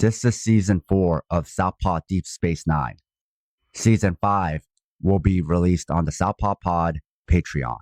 This is Season 4 of Southpaw Deep Space Nine. Season 5 will be released on the Southpaw Pod Patreon.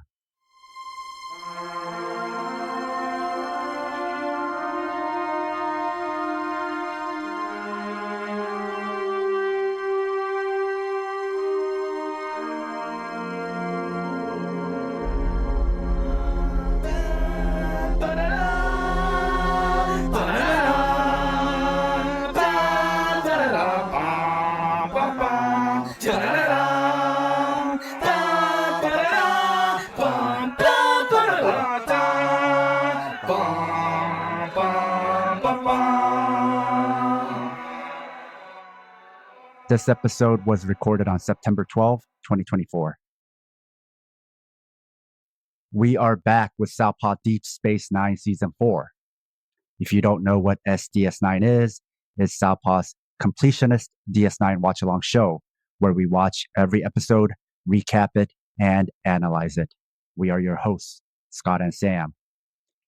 This episode was recorded on September 12, 2024. We are back with Southpaw Deep Space Nine Season 4. If you don't know what SDS9 is, it's Southpaw's completionist DS9 watch-along show, where we watch every episode, recap it, and analyze it. We are your hosts, Scott and Sam.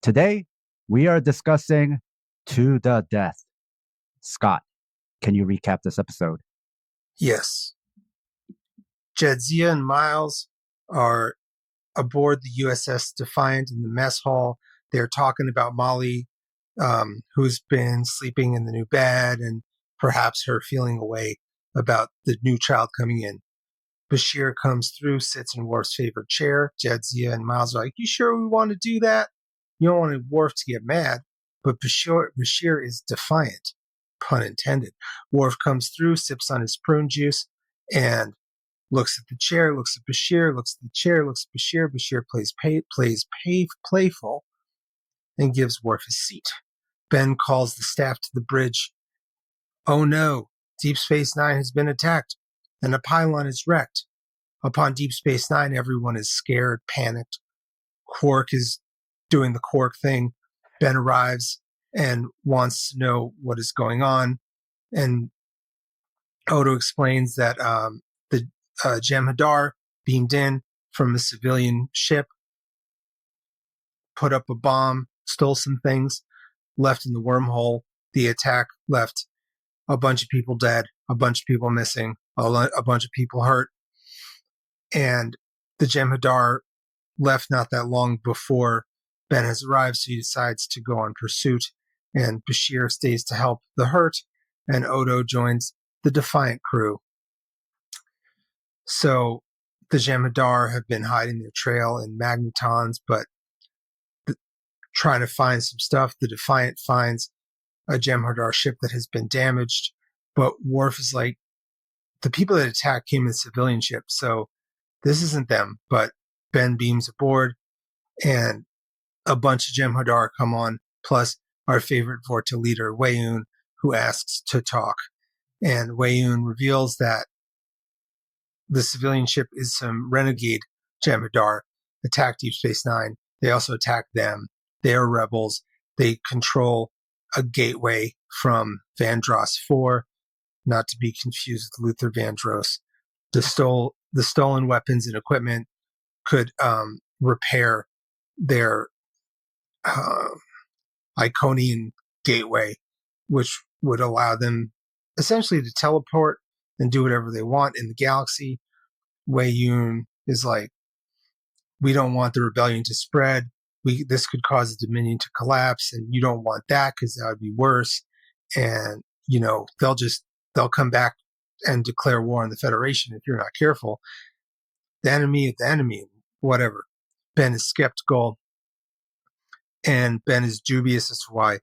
Today, we are discussing To the Death. Scott, can you recap this episode? Yes. Jadzia and Miles are aboard the USS Defiant in the mess hall. They're talking about Molly, who's been sleeping in the new bed, and perhaps her feeling away about the new child coming in. Bashir comes through, sits in Worf's favorite chair. Jadzia and Miles are like, "You sure we want to do that?" You don't want Worf to get mad, but Bashir is defiant. Pun intended. Worf comes through, sips on his prune juice, and looks at the chair, looks at Bashir, looks at the chair, looks at Bashir. Bashir plays playful and gives Worf his seat. Ben calls the staff to the bridge. Oh no, Deep Space Nine has been attacked, and a pylon is wrecked. Upon Deep Space Nine, everyone is scared, panicked. Quark is doing the Quark thing. Ben arrives and wants to know what is going on. And Odo explains that the Jem'Hadar beamed in from a civilian ship, put up a bomb, stole some things, left in the wormhole. The attack left a bunch of people dead, a bunch of people missing, a bunch of people hurt. And the Jem'Hadar left not that long before Ben has arrived, so he decides to go on pursuit. And Bashir stays to help the hurt, and Odo joins the Defiant crew. So the Jem'Hadar have been hiding their trail in magnetons, but trying to find some stuff. The Defiant finds a Jem'Hadar ship that has been damaged, but Worf is like, the people that attacked came in a civilian ship, so this isn't them. But Ben beams aboard, and a bunch of Jem'Hadar come on, plus our favorite Vorta leader, Weyoun, who asks to talk. And Weyoun reveals that the civilian ship is some renegade Jem'Hadar attacked Deep Space Nine. They also attacked them. They are rebels. They control a gateway from Vandross 4, not to be confused with Luther Vandross. The stolen weapons and equipment could repair their Iconian gateway, which would allow them essentially to teleport and do whatever they want in the galaxy. Weyoun is like, we don't want the rebellion to spread. This could cause the Dominion to collapse, and you don't want that because that would be worse. And they'll come back and declare war on the Federation if you're not careful. The enemy is the enemy, whatever. Ben is skeptical. And Ben is dubious as to why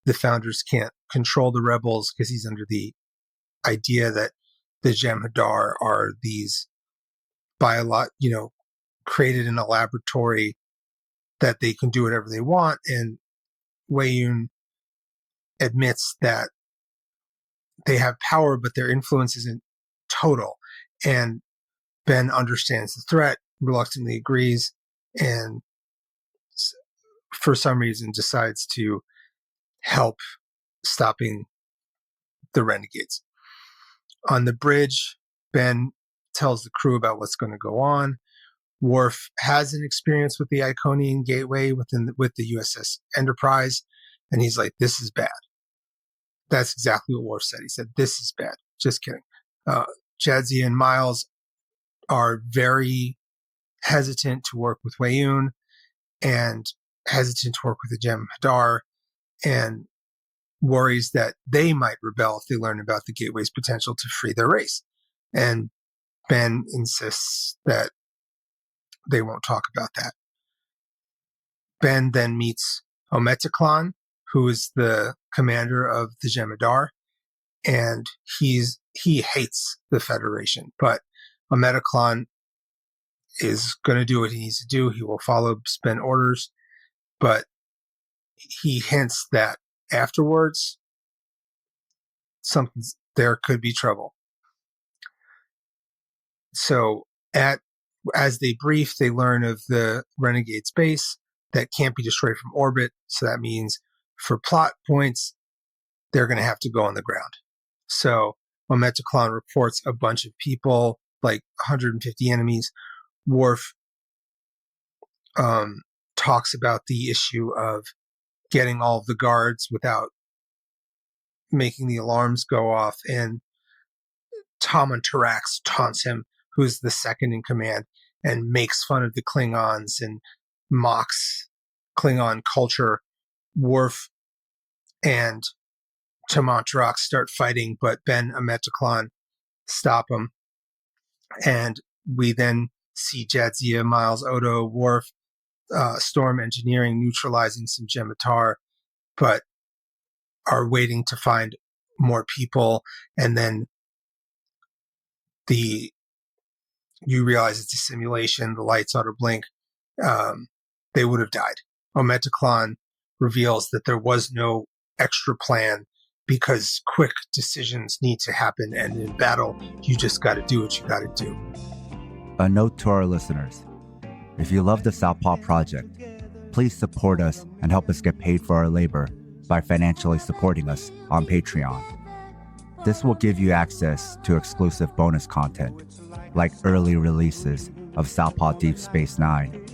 the founders can't control the rebels, because he's under the idea that the Jem'Hadar are these created in a laboratory, that they can do whatever they want. And Weyoun admits that they have power, but their influence isn't total. And Ben understands the threat, reluctantly agrees, and for some reason decides to help stopping the renegades. On the bridge, Ben tells the crew about what's going to go on. Worf has an experience with the Iconian gateway with the USS Enterprise, and he's like, this is bad. That's exactly what Worf said. He said, "This is bad." Just kidding. Jadzia and Miles are very hesitant to work with Weyoun and hesitant to work with the Jem'Hadar, and worries that they might rebel if they learn about the Gateway's potential to free their race. And Ben insists that they won't talk about that. Ben then meets Ometiclon, who is the commander of the Jem'Hadar, and he hates the Federation, but Ometiclon is going to do what he needs to do. He will follow Ben orders, but he hints that afterwards there could be trouble. So as they brief, they learn of the renegade space that can't be destroyed from orbit. So that means for plot points, they're going to have to go on the ground. So Ometiclon reports a bunch of people, like 150 enemies. Worf talks about the issue of getting all of the guards without making the alarms go off. And Tom Tarax taunts him, who's the second in command, and makes fun of the Klingons and mocks Klingon culture. Worf and Tarax start fighting, but Ben and Ometiclon stop them. And we then see Jadzia, Miles, Odo, Worf, Storm engineering, neutralizing some Jem'Hadar, but are waiting to find more people. And then you realize it's a simulation, the lights auto blink, they would have died. Ometiclon reveals that there was no extra plan because quick decisions need to happen, and in battle, you just got to do what you got to do. A note to our listeners. If you love the Southpaw Project, please support us and help us get paid for our labor by financially supporting us on Patreon. This will give you access to exclusive bonus content, like early releases of Southpaw Deep Space Nine,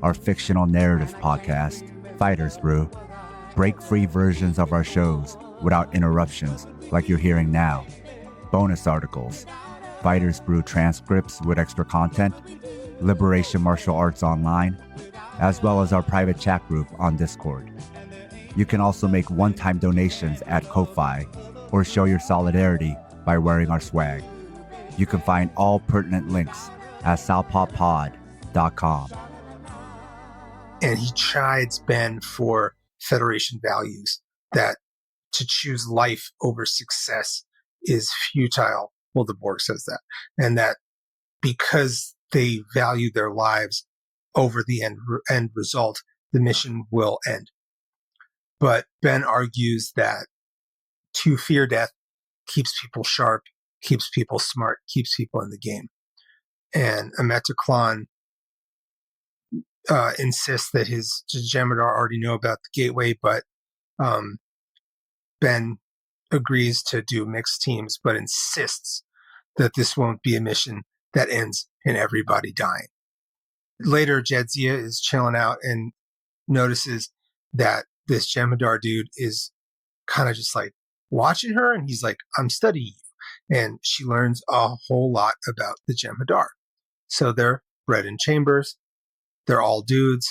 our fictional narrative podcast, Fighters Brew, break-free versions of our shows without interruptions like you're hearing now, bonus articles, Fighters Brew transcripts with extra content, Liberation Martial Arts Online, as well as our private chat group on Discord. You can also make one-time donations at Ko-Fi or show your solidarity by wearing our swag. You can find all pertinent links at southpawpod.com. And he chides Ben for Federation values, that to choose life over success is futile. Well, the Borg says that. And that because they value their lives over the end result, the mission will end. But Ben argues that to fear death keeps people sharp, keeps people smart, keeps people in the game. And Ometiclon insists that his Jem'Hadar already know about the Gateway, but Ben agrees to do mixed teams, but insists that this won't be a mission that ends in everybody dying. Later, Jadzia is chilling out and notices that this Jem'Hadar dude is kind of just like watching her, and he's like, "I'm studying you." And she learns a whole lot about the Jem'Hadar. So they're bred in chambers. They're all dudes.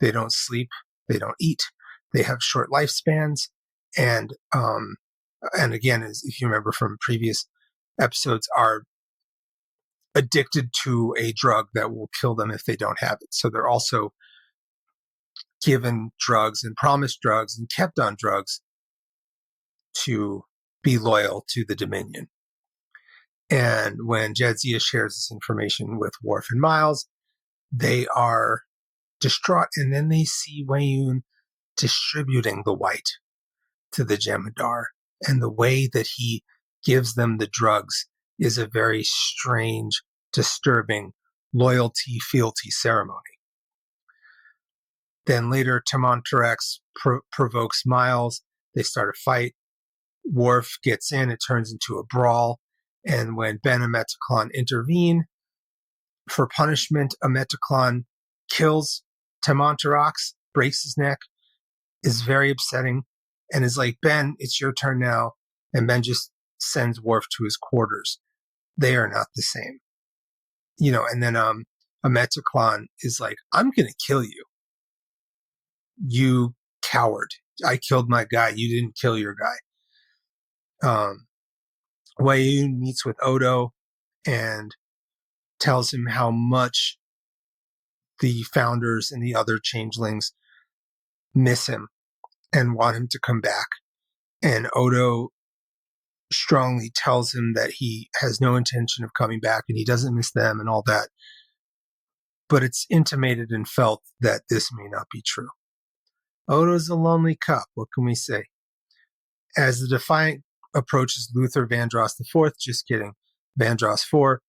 They don't sleep. They don't eat. They have short lifespans. And again, as if you remember from previous episodes, are addicted to a drug that will kill them if they don't have it. So they're also given drugs and promised drugs and kept on drugs to be loyal to the Dominion. And when Jadzia shares this information with Worf and Miles, they are distraught. And then they see Weyoun distributing the white to the Jem'Hadar. And the way that he gives them the drugs is a very strange, disturbing loyalty, fealty ceremony. Then later, Tarax provokes Miles. They start a fight. Worf gets in. It turns into a brawl. And when Ben and Ometiclon intervene for punishment, Ometiclon kills Tarax, breaks his neck, is very upsetting. and is like, Ben, it's your turn now. And Ben just sends Worf to his quarters. They are not the same. And then a Metaclon is like, I'm going to kill you. You coward. I killed my guy. You didn't kill your guy. Weyoun meets with Odo and tells him how much the founders and the other changelings miss him and want him to come back. And Odo strongly tells him that he has no intention of coming back and he doesn't miss them and all that. But it's intimated and felt that this may not be true. Odo's a lonely cop. What can we say? As the Defiant approaches Luther Vandross IV, just kidding, Vandross IV,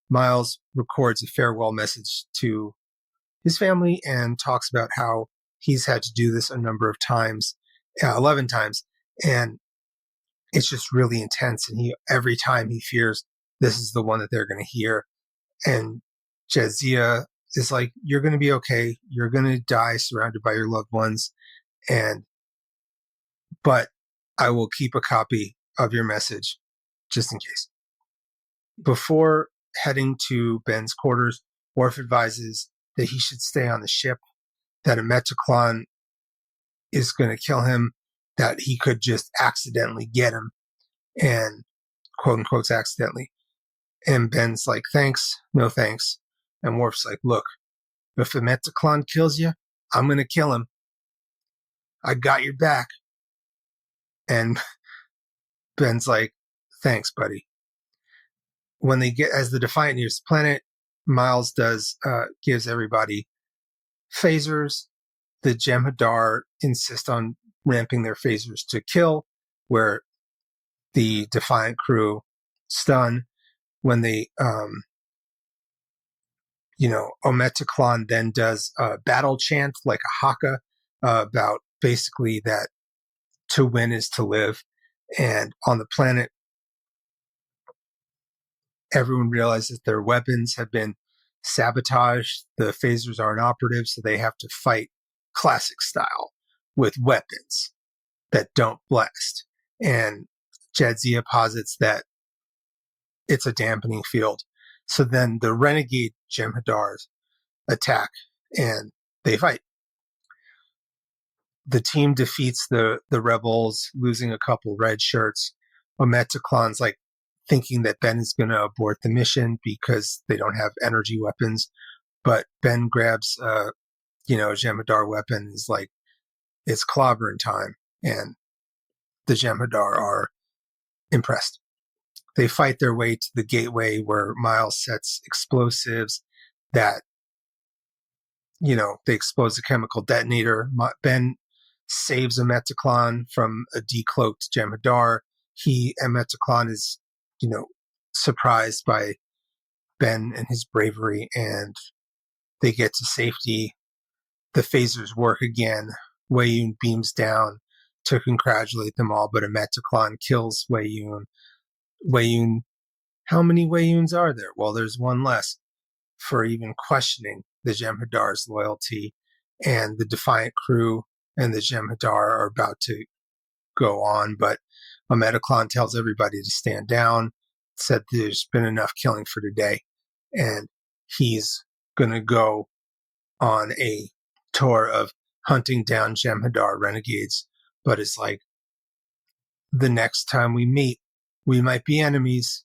Miles records a farewell message to his family and talks about how he's had to do this a number of times, 11 times, and it's just really intense. And every time he fears this is the one that they're going to hear. And Jadzia is like, you're going to be okay. You're going to die surrounded by your loved ones. But I will keep a copy of your message just in case. Before heading to Ben's quarters, Worf advises that he should stay on the ship, that a Metaclon is going to kill him, that he could just accidentally get him, and quote unquote accidentally. And Ben's like, thanks, no thanks. And Worf's like, look, if a Metaclon kills you, I'm going to kill him. I got your back. And Ben's like, thanks, buddy. When they get, as the Defiant nears the planet, Miles gives everybody phasers. The Jem'Hadar insist on ramping their phasers to kill, where the Defiant crew stun. When they, Ometaclon then does a battle chant like a haka about basically that to win is to live. And on the planet, everyone realizes their weapons have been sabotaged. The phasers are inoperative, so they have to fight classic style with weapons that don't blast. And Jadzia posits that it's a dampening field. So then the renegade Jem'Hadars attack and they fight. The team defeats the rebels, losing a couple red shirts. Ometaclon's like thinking that Ben is going to abort the mission because they don't have energy weapons. But Ben grabs a Jem'Hadar weapon, is like, it's clobbering time. And the Jem'Hadar are impressed. They fight their way to the gateway where Miles sets explosives that, they expose a chemical detonator. Ben saves a Metaclon from a decloaked Jem'Hadar. Metaclon is, surprised by Ben and his bravery, and they get to safety. The phasers work again. Weyoun beams down to congratulate them all, but a Metaclon kills Weyoun. How many Weyouns are there? Well, there's one less for even questioning the Jem'Hadar's loyalty. And the Defiant crew and the Jem'Hadar are about to go on, but a Metaclon tells everybody to stand down, said there's been enough killing for today, and he's going to go on a tour of hunting down Jem'Hadar renegades, but it's like, the next time we meet, we might be enemies.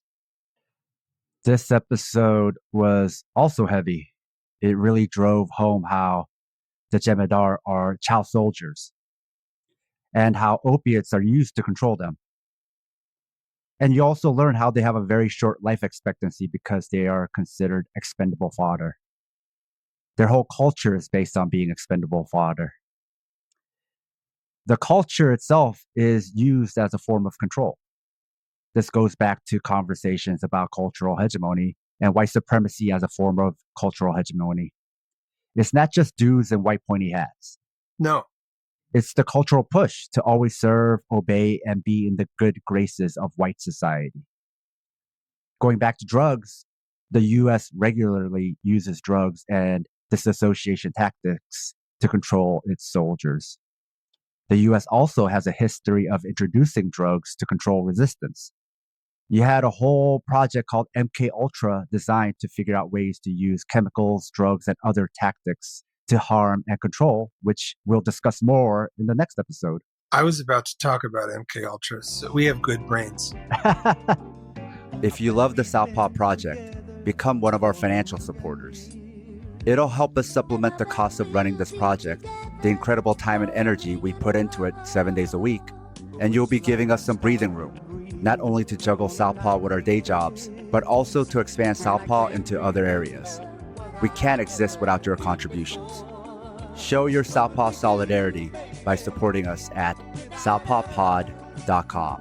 This episode was also heavy. It really drove home how the Jem'Hadar are child soldiers and how opiates are used to control them. And you also learn how they have a very short life expectancy because they are considered expendable fodder. Their whole culture is based on being expendable fodder. The culture itself is used as a form of control. This goes back to conversations about cultural hegemony and white supremacy as a form of cultural hegemony. It's not just dudes in white pointy hats. No. It's the cultural push to always serve, obey, and be in the good graces of white society. Going back to drugs, the US regularly uses drugs and disassociation tactics to control its soldiers. The US also has a history of introducing drugs to control resistance. You had a whole project called MK Ultra designed to figure out ways to use chemicals, drugs, and other tactics to harm and control, which we'll discuss more in the next episode. I was about to talk about MK Ultra, so we have good brains. If you love the Southpaw Project, become one of our financial supporters. It'll help us supplement the cost of running this project, the incredible time and energy we put into it 7 days a week, and you'll be giving us some breathing room, not only to juggle Southpaw with our day jobs, but also to expand Southpaw into other areas. We can't exist without your contributions. Show your Southpaw solidarity by supporting us at southpawpod.com.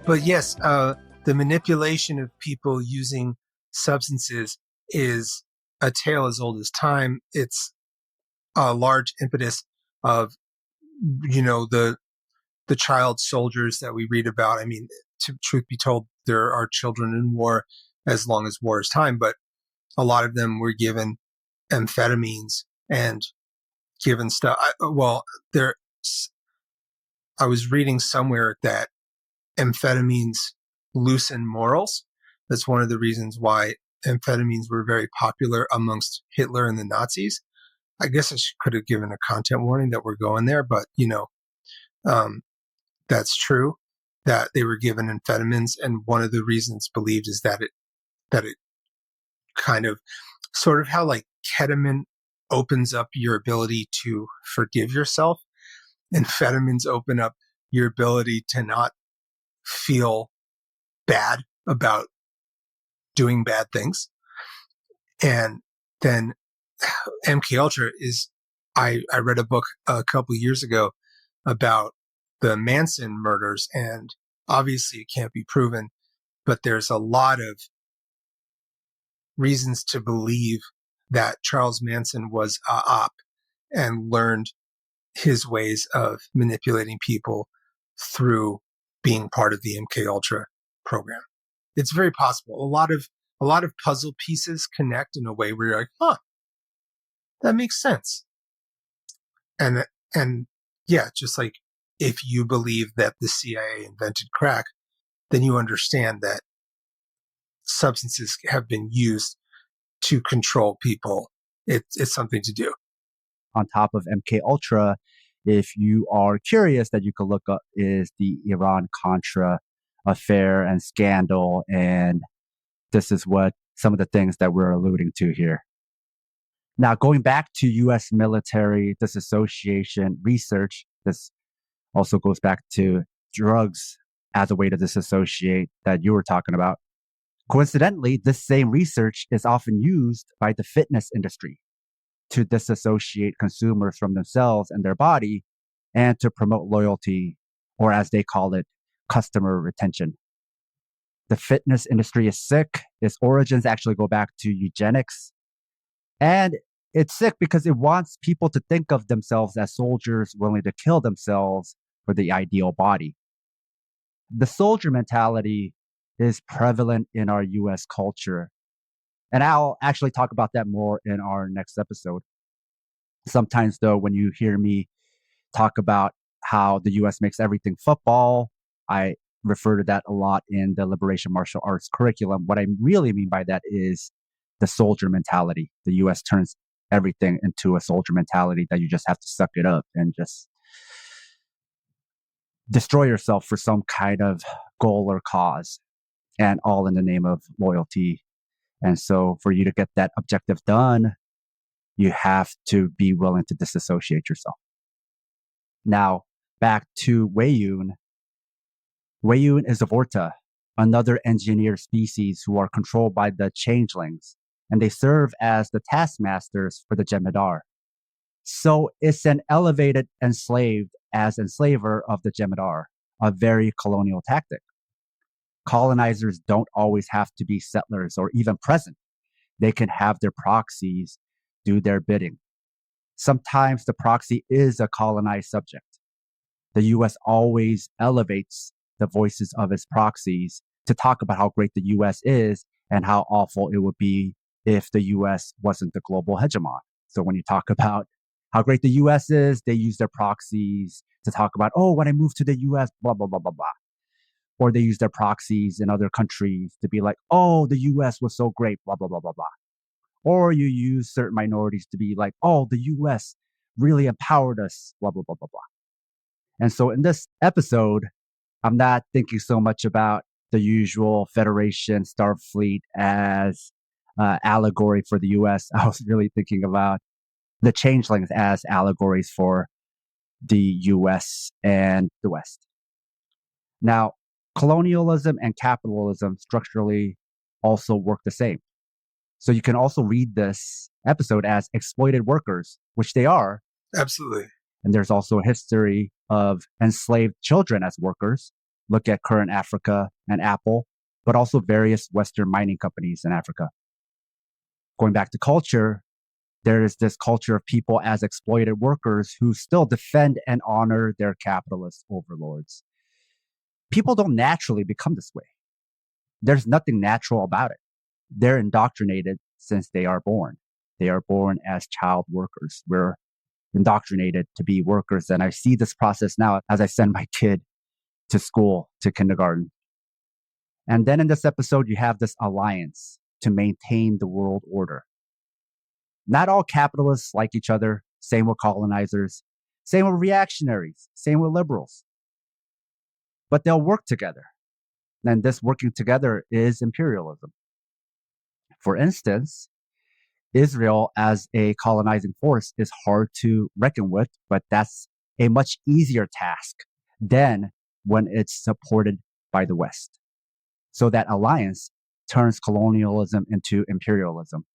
But yes, the manipulation of people using substances is a tale as old as time. It's a large impetus of, the child soldiers that we read about. I mean, truth be told, there are children in war as long as war is time, but a lot of them were given amphetamines and given stuff. I was reading somewhere that amphetamines loosen morals. That's one of the reasons why amphetamines were very popular amongst Hitler and the Nazis. I guess I could have given a content warning that we're going there, but that's true that they were given amphetamines, and one of the reasons believed is that it kind of sort of how like ketamine opens up your ability to forgive yourself. Amphetamines open up your ability to not feel bad about doing bad things. And then MK Ultra is, I read a book a couple of years ago about the Manson murders, and obviously it can't be proven, but there's a lot of reasons to believe that Charles Manson was a op and learned his ways of manipulating people through being part of the MK Ultra program. It's very possible. A lot of puzzle pieces connect in a way where you're like, that makes sense. And yeah, just like if you believe that the CIA invented crack, then you understand that substances have been used to control people. It's something to do. On top of MK Ultra, if you are curious, that you could look up is the Iran-Contra affair and scandal, and this is what some of the things that we're alluding to here. Now, going back to U.S. military disassociation research, this also goes back to drugs as a way to disassociate that you were talking about. Coincidentally, this same research is often used by the fitness industry to disassociate consumers from themselves and their body, and to promote loyalty, or as they call it, customer retention. The fitness industry is sick. Its origins actually go back to eugenics. And it's sick because it wants people to think of themselves as soldiers willing to kill themselves for the ideal body. The soldier mentality is prevalent in our US culture. And I'll actually talk about that more in our next episode. Sometimes, though, when you hear me talk about how the US makes everything football, I refer to that a lot in the liberation martial arts curriculum. What I really mean by that is the soldier mentality. The US turns everything into a soldier mentality that you just have to suck it up and just destroy yourself for some kind of goal or cause, and all in the name of loyalty. And so for you to get that objective done, you have to be willing to disassociate yourself. Now, back to Weiyun. Weiyun is a Vorta, another engineered species who are controlled by the changelings, and they serve as the taskmasters for the Jem'Hadar. So it's an elevated enslaved as enslaver of the Jem'Hadar, a very colonial tactic. Colonizers don't always have to be settlers or even present. They can have their proxies do their bidding. Sometimes the proxy is a colonized subject. The US always elevates the voices of its proxies to talk about how great the US is and how awful it would be if the US wasn't the global hegemon. So when you talk about how great the US is. They use their proxies to talk about, oh, when I moved to the US, blah, blah, blah, blah, blah. Or they use their proxies in other countries to be like, oh, the US was so great, blah, blah, blah, blah, blah. Or you use certain minorities to be like, oh, the US really empowered us, blah, blah, blah, blah, blah. And so in this episode, I'm not thinking so much about the usual Federation Starfleet as allegory for the US. I was really thinking about the changelings as allegories for the US and the West. Now, colonialism and capitalism structurally also work the same. So you can also read this episode as exploited workers, which they are. Absolutely. And there's also a history of enslaved children as workers. Look at current Africa and Apple, but also various Western mining companies in Africa. Going back to culture, there is this culture of people as exploited workers who still defend and honor their capitalist overlords. People don't naturally become this way. There's nothing natural about it. They're indoctrinated since they are born. They are born as child workers. We're indoctrinated to be workers. And I see this process now as I send my kid to school, to kindergarten. And then in this episode, you have this alliance to maintain the world order. Not all capitalists like each other. Same with colonizers. Same with reactionaries. Same with liberals. But they'll work together. And this working together is imperialism. For instance, Israel as a colonizing force is hard to reckon with, but that's a much easier task than when it's supported by the West. So that alliance turns colonialism into imperialism.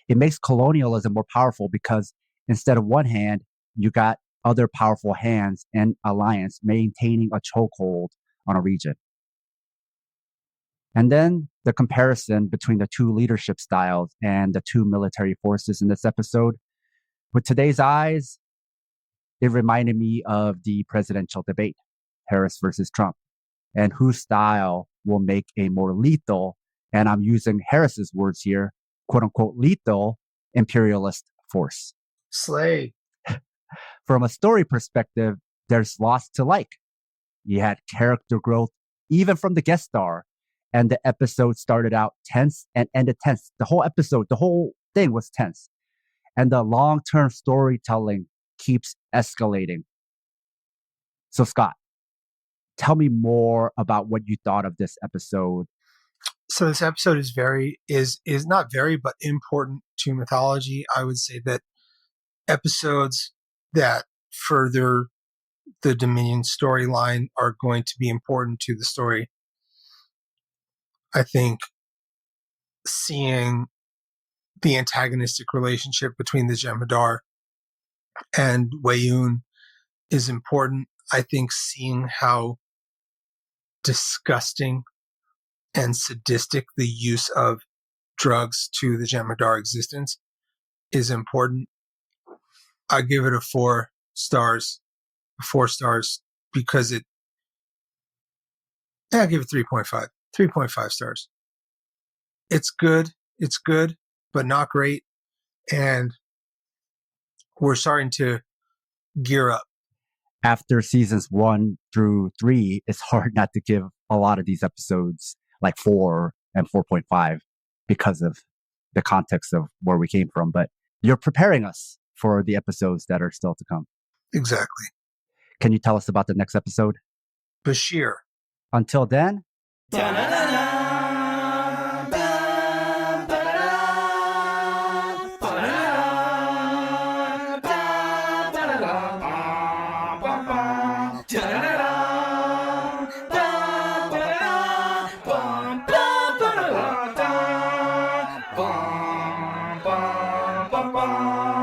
It makes colonialism more powerful because instead of one hand, you got other powerful hands and alliance maintaining a chokehold on a region. And then the comparison between the two leadership styles and the two military forces in this episode. With today's eyes, it reminded me of the presidential debate, Harris versus Trump, and whose style will make a more lethal, and I'm using Harris's words here, quote unquote, lethal imperialist force. Slay. From a story perspective, there's lots to like. You had character growth, even from the guest star, and the episode started out tense and ended tense. The whole episode, the whole thing was tense. And the long-term storytelling keeps escalating. So Scott, tell me more about what you thought of this episode. So this episode is not very, but important to mythology. I would say that episodes that further the Dominion storyline are going to be important to the story. I think seeing the antagonistic relationship between the Jem'Hadar and Weyoun is important. I think seeing how disgusting and sadistic the use of drugs to the Jem'Hadar existence is important. I give it 4 stars because I give it 3.5 stars. It's good, but not great. And we're starting to gear up. After seasons 1 through 3, it's hard not to give a lot of these episodes like 4 and 4.5 because of the context of where we came from. But you're preparing us for the episodes that are still to come. Exactly. Can you tell us about the next episode? Bashir. Until then. Bum, bum, bum, bum.